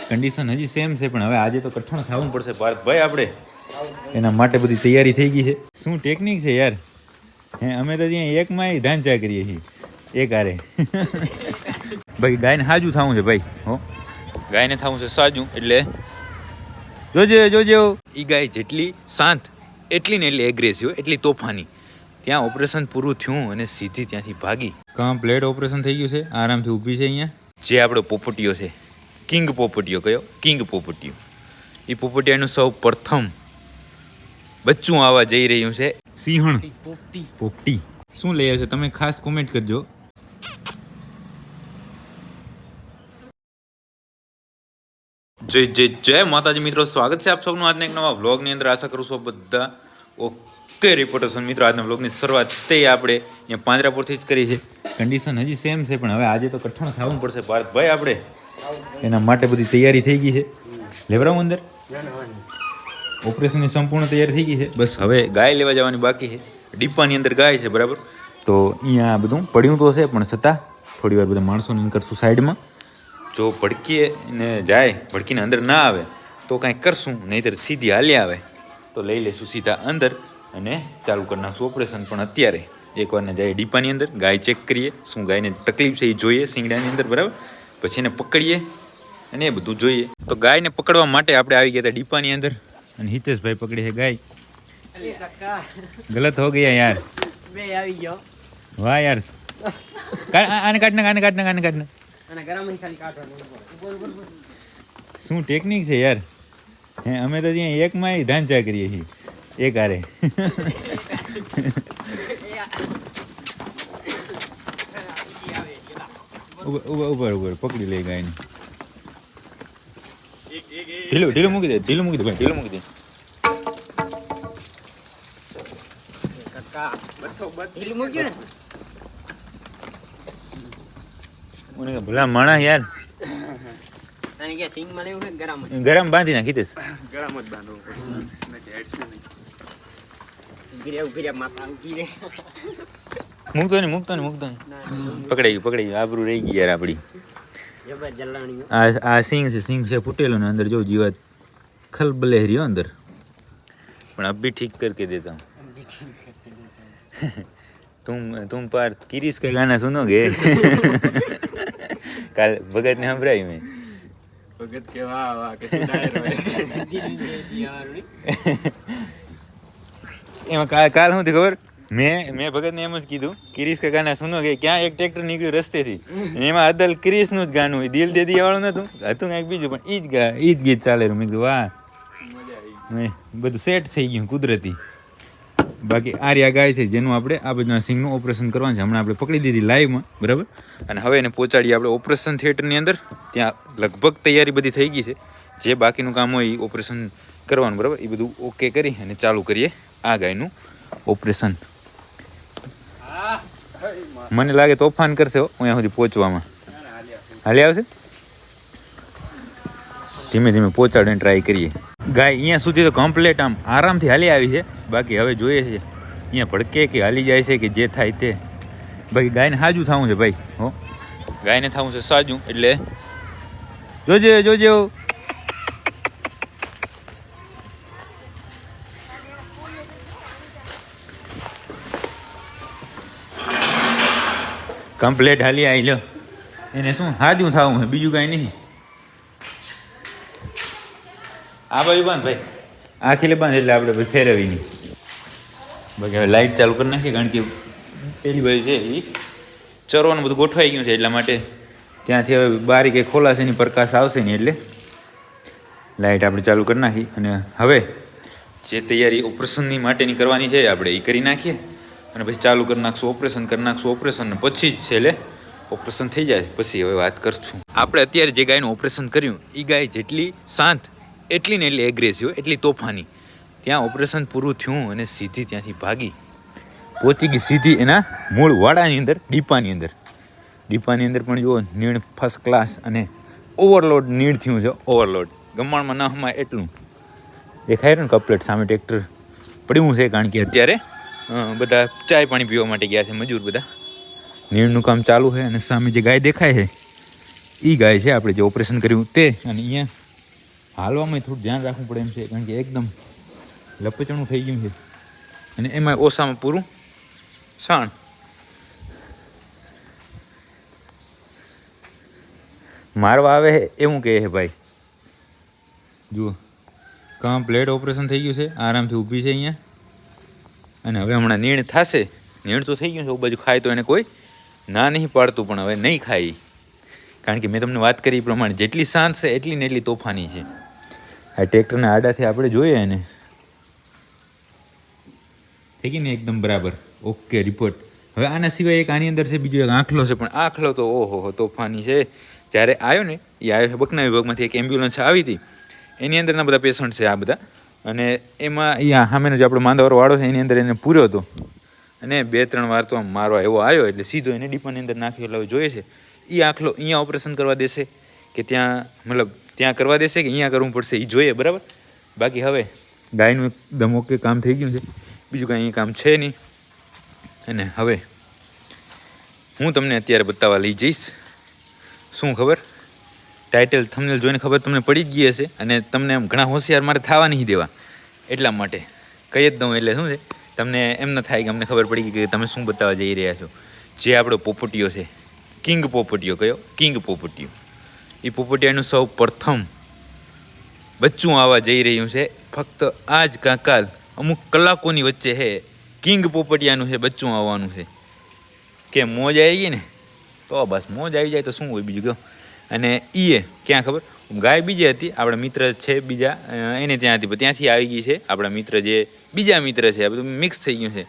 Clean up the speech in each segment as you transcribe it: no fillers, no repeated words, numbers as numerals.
Condition હજી same છે, પણ હવે આજે તો કઠણ ખાવું પડશે ભાઈ આપણે. એના માટે બધી તૈયારી થઈ ગઈ છે. શું ટેકનિક છે યાર, હે અમે તો ત્યાં એકમાં ધાંચા કરીએ છીએ એક આરે. ભાઈ ગાયને સાજું થવું છે ભાઈ, હો ગાયને થવું છે સાજું. એટલે જોજો એ ગાય જેટલી શાંત એટલી ને એટલી એગ્રેસિવ, એટલી તોફાની. ત્યાં ઓપરેશન પૂરું થયું અને સીધી ત્યાંથી ભાગી. કમ્પ્લેટ ઓપરેશન થઈ ગયું છે, આરામથી ઊભી છે અહીંયા. જે આપણો પોપટીયો છે, કિંગ પોપટીયો. કયો કિંગ પોપટીયો? એ પોપટીયાનું સૌ પ્રથમ બચ્ચું આવવા જઈ રહ્યું છે. સિંહણ પોપટી શું લઈ આવશે તમે ખાસ કોમેન્ટ કરજો. જય માતાજી મિત્રો, સ્વાગત છે આપ સૌનું આજના એક નવા વ્લોગની અંદર. આશા કરું છું બધા ઓકે રિપોર્ટર્સ. મિત્રો આજના વ્લોગની શરૂઆત તે આપણે અહીંયા પાંજરાપુરથી જ કરી છે. કન્ડિશન હજી સેમ છે, પણ હવે આજે તો કઠણ ખાવું પડશે ભાઈ આપણે. એના માટે બધી તૈયારી થઈ ગઈ છે. લેવરાવું અંદર ઓપરેશનની સંપૂર્ણ તૈયારી થઈ ગઈ છે. બસ હવે ગાય લેવા જવાની બાકી છે. ડીપાની અંદર ગાય છે, બરાબર. તો અહીંયા બધું પડ્યું તો છે, પણ છતાં થોડી વાર બધા માણસોને કરશું સાઈડમાં. જો ભડકીએ ને જાય, ભડકીને અંદર ના આવે તો કાંઈક કરશું, નહીંતર સીધી હાલી આવે તો લઈ લઈશું સીધા અંદર અને ચાલુ કરી નાખશું ઓપરેશન. પણ અત્યારે એકવારને જાય ડીપાની અંદર, ગાય ચેક કરીએ, શું ગાયને તકલીફ છે એ જોઈએ શિંગડાની અંદર, બરાબર. પછી એને પકડીએ અને એ બધું જોઈએ. તો ગાયને પકડવા માટે આપણે આવી ગયા હતા ડીપાની અંદર અને હિતેશભાઈ પકડી છે ગાય. ગલત હો ગયા યાર, વાહ યાર. આને કાઢ નાખ. શું ટેકનિક છે યાર, હે અમે તો ત્યાં એકમાં ધાંચા કરીએ છીએ એક આરે. ઉપર પકડી લે ગાયને. ઢીલું મૂકી દે ભાઈ, ઢીલું મૂકી દે. ભલા માણસ યાર, ગરમ બાંધી નાખી દે. મૂકતો નહીં. પકડાઈ આબરૂ રહી ગઈ યાર આપડી. આ સિંગ છે ફૂટેલો ને અંદર જો જીવાત ખલબલે રહ્યો અંદર, પણ અબ ભી ઠીક करके देता हूँ. तुम पार किरीस का गाना सुनोगे? કાલ ભગત ને સંભળાયું મેં. ભગત કે વાહ કે એમાં કાલ શું ખબર, મેં ભગત ને એમ જ કીધું કિરીસ કા ગાના સુનોગે. ક્યાં એક ટ્રેક્ટર નીકળ્યું રસ્તેથી, એમાં અદલ કિરીસ નું જ ગાનું, દિલ દે દિયા વાળું નતું, હતું કંઈક બીજું, પણ ઈ જ ગીત ચાલે. મેં કીધું વાહ, બધું સેટ થઈ ગયું કુદરતી. બાકી આર્યા ગાય છે જેનું આપણે આ બધા સિંગનું ઓપરેશન કરવાનું છે. હમણાં આપણે પકડી દીધી લાઈવમાં, બરાબર. અને હવે એને પહોંચાડીએ આપણે ઓપરેશન થિયેટરની અંદર. ત્યાં લગભગ તૈયારી બધી થઈ ગઈ છે. જે બાકીનું કામ હોય એ ઓપરેશન કરવાનું, બરાબર. એ બધું ઓકે કરી અને ચાલુ કરીએ આ ગાયનું ઓપરેશન. મને લાગે તોફાન કરશે અહીંયા સુધી પહોંચવામાં. હાલી આવશે, ધીમે ધીમે પહોંચાડવાની ટ્રાય કરીએ. ગાય અહીંયા સુધી તો કમ્પ્લેટ આમ આરામથી હાલી આવી છે. બાકી હવે જોઈએ છે અહીંયા ભડકે કે હાલી જાય છે કે જે થાય તે. બાકી ગાયને સાજું થવું છે ભાઈ, હો ગાયને થવું છે સાજું. એટલે જોજો કમ્પ્લેટ હાલી આવી લો. એને શું સાજું થવું છે, બીજું કાંઈ નહીં. આ બાજુ બાંધ ભાઈ, આ ખીલે બાંધ એટલે આપણે ફેરવી નહીં. બાકી હવે લાઇટ ચાલુ કરી નાખીએ, કારણ કે પેલી બાજુ છે એ ચરવાનું બધું ગોઠવાઈ ગયું છે, એટલા માટે ત્યાંથી હવે બારી કંઈ ખોલાશે નહીં, પ્રકાશ આવશે નહીં, એટલે લાઇટ આપણે ચાલુ કરી નાખી. અને હવે જે તૈયારી ઓપરેશનની માટેની કરવાની છે આપણે એ કરી નાખીએ અને પછી ચાલુ કરી નાખશું ઓપરેશન. ને પછી જ છેલ્લે ઓપરેશન થઈ જાય પછી હવે વાત કરશું. આપણે અત્યારે જે ગાયનું ઓપરેશન કર્યું એ ગાય જેટલી શાંત એટલી ને એટલી એગ્રેસિવ, એટલી તોફાની. ત્યાં ઓપરેશન પૂરું થયું અને સીધી ત્યાંથી ભાગી પહોંચી ગઈ સીધી એના મૂળ વાડાની અંદર, ડીપાની અંદર પણ જુઓ નીણ ફર્સ્ટ ક્લાસ અને ઓવરલોડ નીણ થયું છે. ઓવરલોડ ગમાણમાં ન હમાય એટલું દેખાય ને. કપલેટ સામે ટ્રેક્ટર પડ્યું છે, કારણ કે અત્યારે બધા ચાય પાણી પીવા માટે ગયા છે મજૂર બધા. નીણનું કામ ચાલુ છે અને સામે જે ગાય દેખાય છે એ ગાય છે આપણે જે ઓપરેશન કર્યું તે. અને અહીંયા હાલવામાં થોડું ધ્યાન રાખવું પડે એમ છે, કારણ કે એકદમ લપચણું થઈ ગયું છે અને એમાં ઓછામાં પૂરું સાણ. મારવા આવે એવું કહે છે ભાઈ. જુઓ કમ્પ્લેટ ઓપરેશન થઈ ગયું છે, આરામથી ઊભી છે અહીંયા. અને હવે હમણાં નીણ થશે. નીણ તો થઈ ગયું છે, બાજુ ખાય તો એને કોઈ ના નહીં પાડતું, પણ હવે નહીં ખાય. કારણ કે મેં તમને વાત કરી એ પ્રમાણે જેટલી શાંત છે એટલી ને એટલી તોફાની છે. આ ટ્રેક્ટરના આડાથી આપણે જોઈએ ને થઈ ગઈ ને એકદમ બરાબર ઓકે રિપોર્ટ. હવે આના સિવાય એક આની અંદર છે, બીજો એક આંખલો છે, પણ આંખલો તો ઓહો તોફાની છે. જ્યારે આવ્યો ને એ આવ્યો છે બકના વિભાગમાંથી, એક એમ્બ્યુલન્સ આવી હતી, એની અંદરના બધા પેશન્ટ છે આ બધા. અને એમાં એ સામેનો જે આપણો માંદાવાળો વાળો છે એની અંદર એને પૂર્યો હતો અને 2-3 વાર તો આમ મારવા એવો આવ્યો, એટલે સીધો એને ડીપાની અંદર નાખ્યો. એટલે હવે જોઈએ છે એ આંખલો અહીંયા ઓપરેશન કરવા દેશે કે ત્યાં, મતલબ ત્યાં કરવા દેશે કે અહીંયા કરવું પડશે એ જોઈએ, બરાબર. બાકી હવે ગાયનું એકદમ ઓકે કામ થઈ ગયું છે, બીજું કાંઈ કામ છે નહીં. અને હવે હું તમને અત્યારે બતાવવા લઈ જઈશ શું ખબર, ટાઇટલ થંબનેલ જોઈને ખબર તમને પડી જ ગઈ હશે. અને તમને એમ ઘણા હોશિયાર મારે થવા નહીં દેવા, એટલા માટે કહી જ દઉં. એટલે શું છે, તમને એમ ન થાય કે અમને ખબર પડી ગઈ કે તમે શું બતાવવા જઈ રહ્યા છો. જે આપણો પોપટીયો છે, કિંગ પોપટીયો, કયો કિંગ પોપટીયો, એ પોપટીયાનું સૌ પ્રથમ બચ્ચું આવવા જઈ રહ્યું છે. ફક્ત આ જ કાકાલ અમુક કલાકોની વચ્ચે છે કિંગ પોપટીયાનું છે બચ્ચું આવવાનું છે. કે મોજ આવી ગઈ ને તો બસ, મોજ આવી જાય તો શું હોય બીજું કહો. અને એ ક્યાં ખબર, ગાય બીજી હતી, આપણા મિત્ર છે બીજા એને ત્યાં હતી, ત્યાંથી આવી ગઈ છે. આપણા મિત્ર જે બીજા મિત્ર છે, આ બધું મિક્સ થઈ ગયું છે.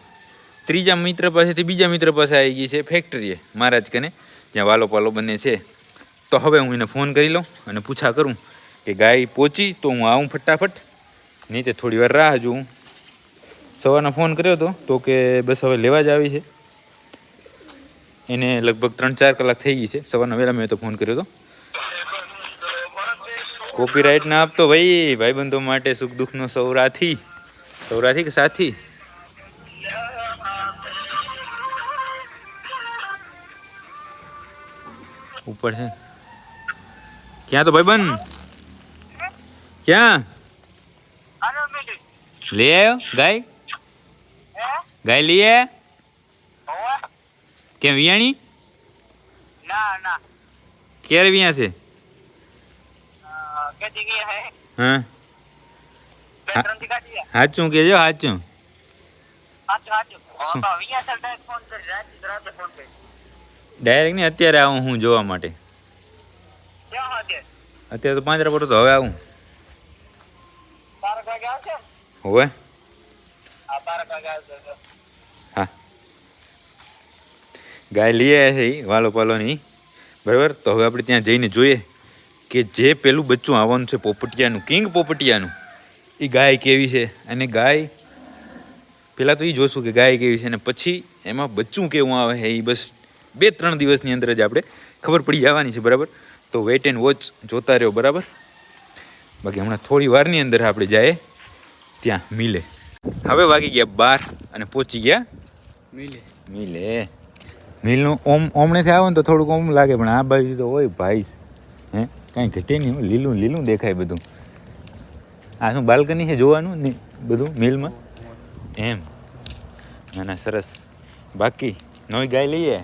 ત્રીજા મિત્ર પાસેથી બીજા મિત્ર પાસે આવી ગઈ છે ફેક્ટરીએ, મહારાજ કને, જ્યાં વાલો પાલો બંને છે. તો હવે હું એને ફોન કરી લઉં અને પૂછા કરું કે ગાય પહોંચી તો હું આવું ફટાફટ, નહીં તો થોડી વાર રાહ જોઉં. સવારનો ફોન કર્યો હતો તો કે બસ હવે લેવા જ આવી છે. એને લગભગ 3-4 કલાક થઈ ગઈ છે. સવારના વહેલા મેં તો ફોન કર્યો હતો. કોપીરાઇટ ના આપતો ભાઈ, ભાઈબંધો માટે સુખ દુઃખનો સૌરાથી. સૌરાથી કે સાથી? ઉપર છે ક્યાં તો ભાઈબંધ? ક્યાં લઈ આવ્યો ગાય? ગાય લઈ આવ્યા? કેમ વિયાણી? ક્યારે વિયા છે? હા સાચું કેજો, સાચું. ડાયરેક્ટ નહીં, અત્યારે આવું હું જોવા માટે. અત્યારે તો 5 પર તો હવે આવું. હોવે હા, ગાય લઈ આવ્યા છે વાલો પાલોની, બરાબર. તો હવે આપણે ત્યાં જઈને જોઈએ કે જે પેલું બચ્ચું આવવાનું છે પોપટિયાનું, કિંગ પોપટિયાનું, એ ગાય કેવી છે. અને ગાય પહેલાં તો એ જોશું કે ગાય કેવી છે, અને પછી એમાં બચ્ચું કેવું આવે છે એ બસ 2-3 દિવસની અંદર જ આપણે ખબર પડી જવાની છે, બરાબર. તો વેઇટ એન્ડ વોચ જોતા રહ્યો, બરાબર. બાકી હમણાં થોડી વારની અંદર આપણે જાય ત્યાં મિલે. હવે વાગી ગયા 12 અને પહોંચી ગયા મિલે. મિલનું ઓમણેથી આવે ને તો થોડુંક ઓમ લાગે, પણ આ બાજુ તો હોય ભાઈ, હે કાંઈ ઘટે નહીં, લીલું લીલું દેખાય બધું. આ શું બાલ્કની છે જોવાનું ને બધું મિલમાં એમ? ના ના સરસ. બાકી નવી ગાય લઈએ,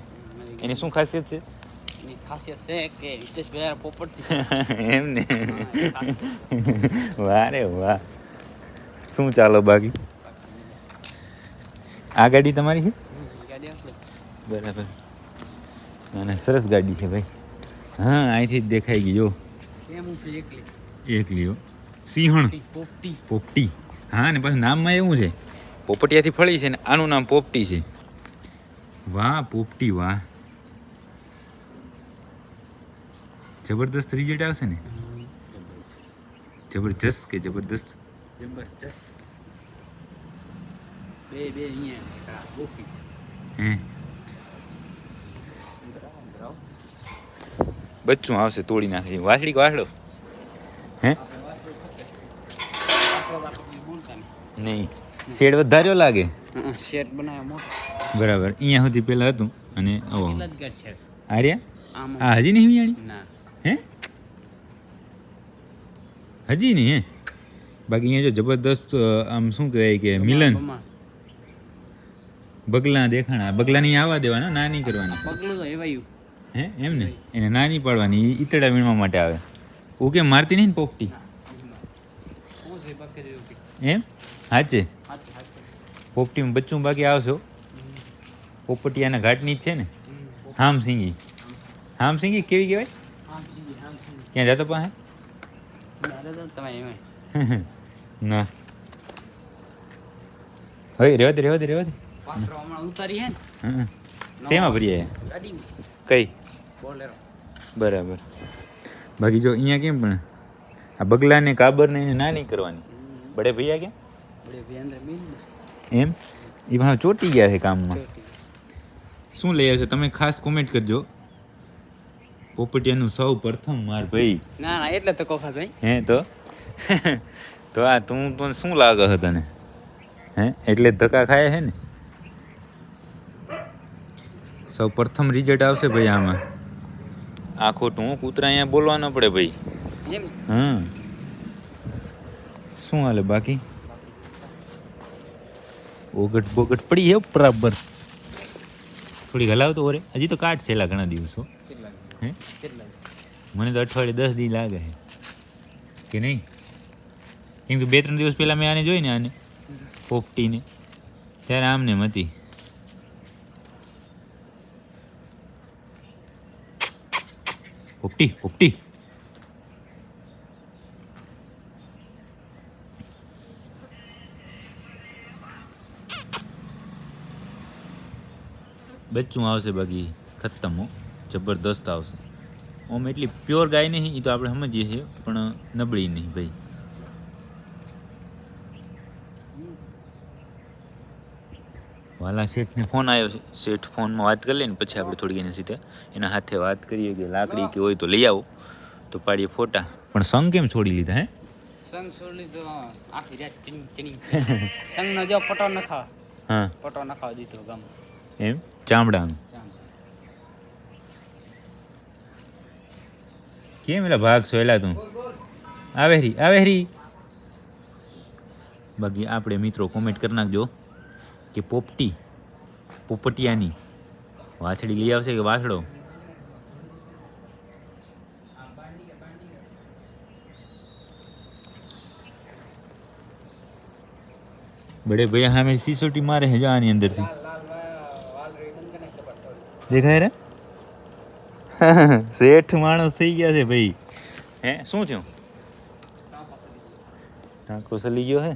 એની શું ખાસિયત છે? ખાસિયત છે કે હિતેશભાઈ પોપટ એમ ને? વાહ રે વાહ. શું ચાલો બાકી? આ ગાડી તમારી છે? બરાબર. ના ના સરસ ગાડી છે ભાઈ. હા અહીંથી જ દેખાઈ ગઈ જો. એકલી હો. સિંહણ પોપટી. હા ને પાછું નામમાં એવું છે, પોપટિયાથી ફળી છે ને આનું નામ પોપટી છે. વાહ પોપટી વાહ, જબરદસ્ત રિઝલ્ટ આવશે ને? જબરજસ્ત કે જબરદસ્ત? જબરજસ્ત. બે અહીંયા ગોપી હે બચ્ચું આવશે તોડી નાખે. વાસળી વાસડો હે નહીં, શેડ વધાર્યો લાગે. શેડ બનાવ્યો મોટો, બરાબર. અહીંયા સુધી પહેલાં હતું અને આવો છે આર્યા આ હજી નહીં વિયાણી? ના હે હજી નહીં હે બાકી અહીંયા જો જબરદસ્ત આમ શું કહેવાય કે મિલન બગલા દેખાણા બગલા નહીં આવવા દેવાના ના નહીં કરવાની પગલું તો એવાયું હે એમ ને એને ના નહીં પાડવાની ઈતડા વીણવા માટે આવે હું કેમ મારતી નહીં ને પોપટી શું છે બકરી રોટી એમ હાચે હાચે હાચે પોપટીમાં બચ્ચું બાકી આવશો પોપટિયાના ઘાટની જ છે ને હામસિંગી કેવી કહેવાય ક્યાં જતો પાસે તમે એમાં ના હવે રેવા દે પાત્રો હમણાં ઉતારી હે ને હા શેમાં ભરીએ ગાડીમાં કઈ બોલેરો બરાબર બાકી જો અહીંયા કેમ પણ આ બગલાને કાબરને એને ના નહીં કરવાની બડે ભૈયા કેમ બડે ભઈ અંદર મિલ એમ એ ભાવ ચોટી ગયા છે કામમાં શું લઈ આવશે તમે ખાસ કોમેન્ટ કરજો પોપટિયાનું સૌ પ્રથમ માર ભાઈ ના ના એટલે તો કોખાસ ભાઈ હે તો આ તું તો શું લાગે છે તને હે એટલે જ ધક્કા ખાય છે ને સૌ પ્રથમ રિઝલ્ટ આવશે ભાઈ આમાં આ ખોટું કૂતરા અહીંયા બોલવા ન પડે ભાઈ એમ હા શું હાલે બાકી ઓગટ બોગટ પડી હે બરાબર થોડી હલાવતો ઓરે હજી તો કાટ છેલ્લા ઘણા દિવસો હે કેટલા મને તો અઠવાડિયે 10 દી લાગે છે કે નહીં કેમ કે 2-3 દિવસ પહેલાં મેં આને જોઈને આને પોપટીને ત્યારે આમને હતી પોપટી બચ્ચું આવશે બાકી ખતમ હો જબરદસ્ત આવશે ઓમ એટલી પ્યોર ગાય નહીં એ તો આપણે સમજીએ છીએ પણ નબળી નહીં ભાઈ વાલા શેઠને ફોન આવ્યો છે શેઠ ફોનમાં વાત કરી લે ને પછી આપણે થોડી એના સીધે એના હાથે વાત કરીએ કે લાકડી કે હોય તો લઈ આવો તો પાડીએ ફોટા પણ સંગ કેમ છોડી લીધા હે સંગ છોડી તો આખી રાત ચીની સંગનો જો પટો નખાવા હા પટો નખાવા દીધો ગામ એમ ચામડાનું કેમ એલા ભાગ સોયલા તું આવે હરી બાકી આપણે મિત્રો કોમેન્ટ કરી નાખજો કે પોપટિયાની વાછડી લઈ આવશે કે વાછડો બડે ભૈયા સામે સિસોટી મારે છે જો આની અંદરથી દેખાય રે શેઠ માણસ થઈ ગયા છે ભાઈ હે શું થયું ટાંકો સલી ગયો હે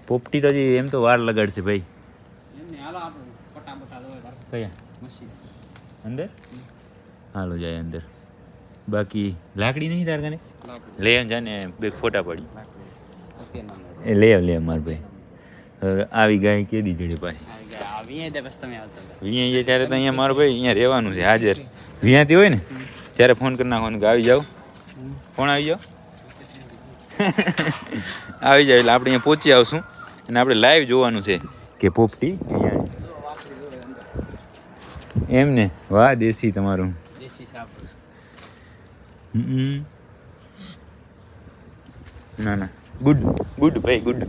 પોપટી તો હજી એમ તો વાર લગાડશે ભાઈ એમને હાલો આપણે પટા બટા દોય કયા મશીન અંદર હાલો જાય અંદર બાકી લાકડી નહીં તાર કને લાકડી લઈ આવ જાને બે ફોટા પડી ઓકે ના એ લઈ આવ માર ભાઈ હવે આવી ગાય કેદી જડે પાછી આવી ગયા આવીએ તે બસ તમે આવતા હતા વિયા ત્યારે તો અહીંયા મારો ભાઈ અહીંયા રહેવાનું છે હાજર વિયાથી હોય ને ત્યારે ફોન કરી નાખવાનું કે આવી જાઓ ફોન આવી જાઓ આવી જાય એટલે આપણે અહીંયા પહોંચી આવશું અને આપણે લાઈવ જોવાનું છે કે પોપટી અહીંયા એમ ને વાહ દેશી તમારું દેશી સાપ ના ના ગુડ ભાઈ ગુડ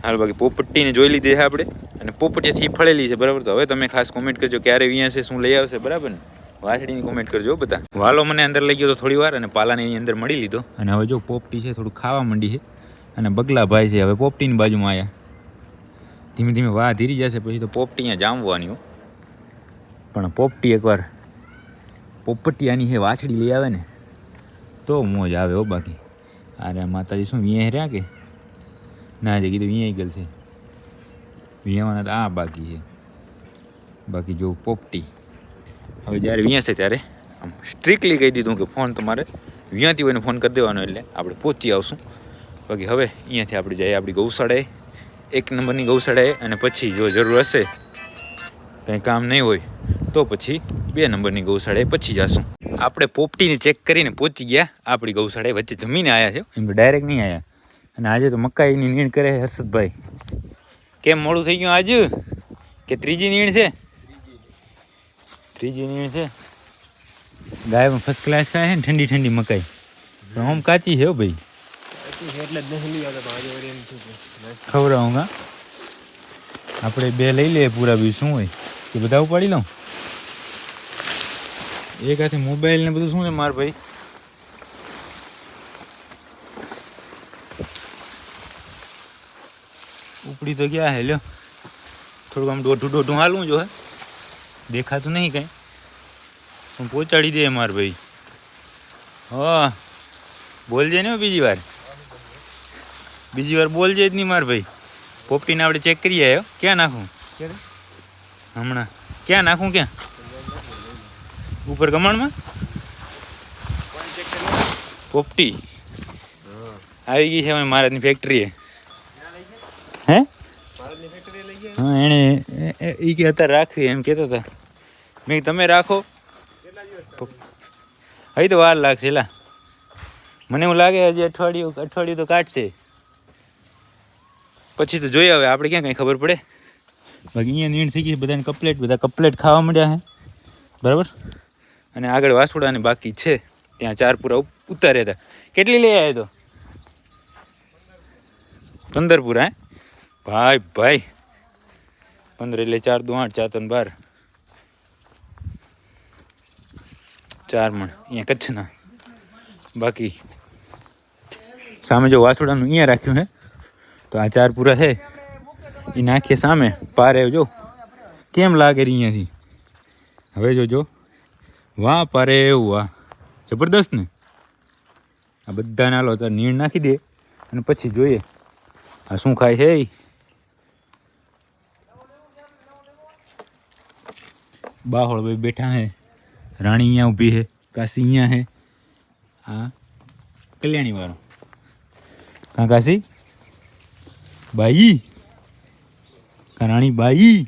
હાલ બાકી પોપટીને જોઈ લીધી છે આપણે અને પોપટીથી ફળેલી છે બરાબર તો હવે તમે ખાસ કોમેન્ટ કરજો ક્યારે વિયા છે શું લઈ આવશે બરાબર ને વાછડીની કોમેન્ટ કરજો બધા વાલો મને અંદર લઈ ગયો તો થોડી વાર અને પાલાને એની અંદર મળી લીધો અને હવે જો પોપટી છે થોડું ખાવા માંડી છે અને બગલા ભાઈ છે હવે પોપટીની બાજુમાં આવ્યા ધીમે ધીમે વાહ ધીરી જશે પછી તો પોપટી અહીંયા જામવાની હો પણ પોપટી એકવાર પોપટિયાની છે વાછડી લઈ આવે ને તો મોજ આવે હો બાકી અરે માતાજી શું વિયા રહ્યા કે ના જે કીધું વિયા ગયેલ છે વિયાવાના તો આ બાકી છે બાકી જો પોપટી હવે જ્યારે વિયા છે ત્યારે આમ સ્ટ્રિક્ટલી કહી દીધું કે ફોન તમારે વિયાથી હોય ને ફોન કરી દેવાનો એટલે આપણે પહોંચી આવશું બાકી હવે અહીંયાથી આપણે જઈએ આપણી ગૌશાળાએ 1 નંબરની ગૌશાળાએ અને પછી જો જરૂર હશે કંઈ કામ નહીં હોય તો પછી 2 નંબરની ગૌશાળાએ પછી જઈશું આપણે પોપટીને ચેક કરીને પહોંચી ગયા આપણી ગૌશાળાએ વચ્ચે જમીને આવ્યા છે એમ ડાયરેક્ટ નહીં આવ્યા અને આજે તો મકાઈની નીણ કરે છે હર્ષદભાઈ કેમ મોડું થઈ ગયું આજ કે ત્રીજી નીણ છે ત્રીજી નીણ છે ગાય પણ ફર્સ્ટ ક્લાસ ખાય છે ને ઠંડી ઠંડી મકાઈ પણ આમ કાચી છે હો ભાઈ એટલે જ નહીં આવતા પણ આજે વળી એમ થયું કે ખવડાવું હા આપણે બે લઈ લઈએ પૂરા બી શું હોય કે બધા ઉપાડી લઉં એક હાથે મોબાઈલ ને બધું શું છે માર ભાઈ ઉપડી તો ગયા હે લ્યો થોડુંક આમ દોઢું હાલવું જો હે દેખાતું નહીં કાંઈ પણ પહોંચાડી દે માર ભાઈ હા બોલજે ને બીજી વાર બોલજે જ નહીં માર ભાઈ પોપટીને આપણે ચેક કરી આવ્યો ક્યાં નાખું હમણાં ક્યાં નાખું ક્યાં ઉપર કમાણમાં પોપટી આવી ગઈ છે હવે મહારાજની ફેક્ટરીએ હે હા એણે એ કે અત્યારે રાખવી એમ કહેતા હતા મેં તમે રાખો હજી તો વાર લાગશે લા મને એવું લાગે હજી અઠવાડિયું તો કાઢશે પછી તો જોઈએ હવે આપણે ક્યાં કંઈ ખબર પડે બાકી અહીંયા નીણ થઈ ગઈ બધાને બધા કપલેટ ખાવા માંડ્યા છે બરાબર અને આગળ વાસુડાને બાકી છે ત્યાં 4 પૂરા ઉતાર્યા હતા કેટલી લઈ આવ્યા તો 15 પૂરા હે ભાઈ 15 એટલે 4 દુ 8 4 3 12 4 મણ અહીંયા કચ્છના બાકી સામે જો વાસુડાનું અહીંયા રાખ્યું હે તો આ 4 પૂરા છે એ નાખીએ સામે પારે જો કેમ લાગે અહીંયાથી હવે જોજો વાહ પારે વાહ જબરદસ્ત ને આ બધા નાલો તો નીણ નાખી દે અને પછી જોઈએ આ શું ખાય છે બાહોળ ભાઈ બેઠા હે રાણી અહીંયા ઊભી છે કાશી અહીંયા હે હા કલ્યાણી વાળો કાં કાશી બાઈ કાં રાણી બાઈ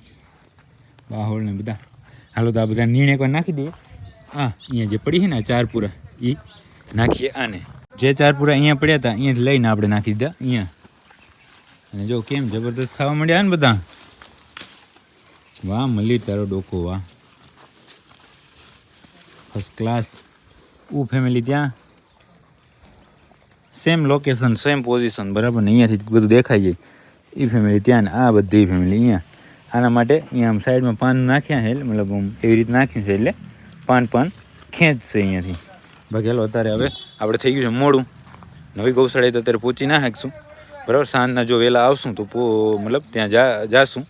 બાહોળ ને બધા હાલો તો આ બધા નીણ એકવાર નાખી દઈએ હા અહીંયા જે પડી છે ને 4 પૂરા એ નાખીએ આને જે 4 પૂરા અહીંયા પડ્યા હતા અહીંયાથી લઈને આપણે નાખી દીધા અહીંયા અને જો કેમ જબરદસ્ત ખાવા માંડ્યા ને બધા વાહ મળી તારો ડોકો વાહ ફર્સ્ટ ક્લાસ ફેમિલી ત્યાં સેમ લોકેશન સેમ પોઝિશન બરાબર ને અહીંયાથી બધું દેખાય જાય એ ફેમિલી ત્યાં ને આ બધી ફેમિલી અહીંયા આના માટે અહીંયા આમ સાઈડમાં પાન નાખ્યા છે મતલબ આમ એવી રીતે નાખ્યું છે એટલે પાન ખેંચશે અહીંયાથી બાકી હાલો અત્યારે હવે આપણે થઈ ગયું છે મોડું નવી ગૌશાળાએ તો અત્યારે પહોંચી ના શકશું બરાબર સાંજના જો વહેલા આવશું તો મતલબ ત્યાં જાશું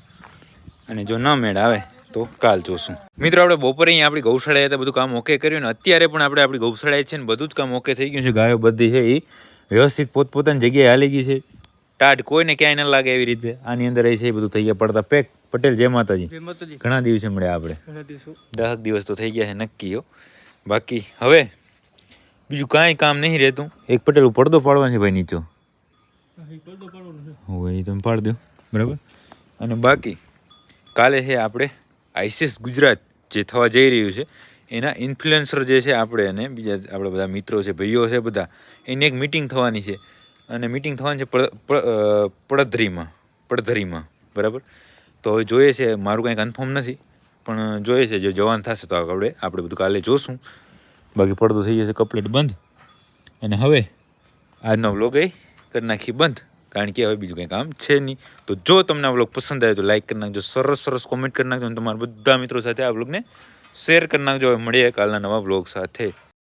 અને જો ન મેળ આવે તો કાલ જોશું મિત્રો આપણે બપોરે અહીંયા આપણી ગૌશાળાએ હતા બધું કામ ઓકે કર્યું ને અત્યારે પણ આપણે આપણી ગૌશાળાએ છે ને બધું જ કામ ઓકે થઈ ગયું છે ગાયો બધી છે એ વ્યવસ્થિત પોતપોતાની જગ્યાએ હાલી ગઈ છે ટાઢ કોઈને ક્યાંય ન લાગે એવી રીતે આની અંદર એ છે એ બધું થઈ ગયા પડતા પેક પટેલ જય માતાજી ઘણા દિવસે મળ્યા આપણે 10 દિવસ તો થઈ ગયા છે નક્કી હો બાકી હવે બીજું કાંઈ કામ નહીં રહેતું એક પટેલ પડદો પાડવાનો છે ભાઈ નીચો હોય એ તમે પાડી દો બરાબર અને બાકી કાલે છે આપણે આઈસીએસ ગુજરાત જે થવા જઈ રહ્યું છે એના ઇન્ફ્લુએન્સર જે છે આપણે અને બીજા આપણા બધા મિત્રો છે ભાઈઓ છે બધા એની એક મિટિંગ થવાની છે અને મિટિંગ થવાની છે પડધરીમાં બરાબર તો હવે જોઈએ છે મારું કાંઈ કન્ફર્મ નથી પણ જોઈએ છે જો જવાન થશે તો આપણે બધું કાલે જોશું બાકી પડદો થઈ જશે કમ્પ્લીટ બંધ અને હવે આજનો વ્લોગ એ કરી નાખી બંધ કારણ કે હવે બીજું કંઈ કામ છે નહીં તો જો તમને આ વ્લોગ પસંદ આવે તો લાઈક કરી નાખજો સરસ કોમેન્ટ કરી નાખજો અને તમારા બધા મિત્રો સાથે આ વ્લોગને શેર કરી નાખજો હવે મળીએ કાલના નવા વ્લોગ સાથે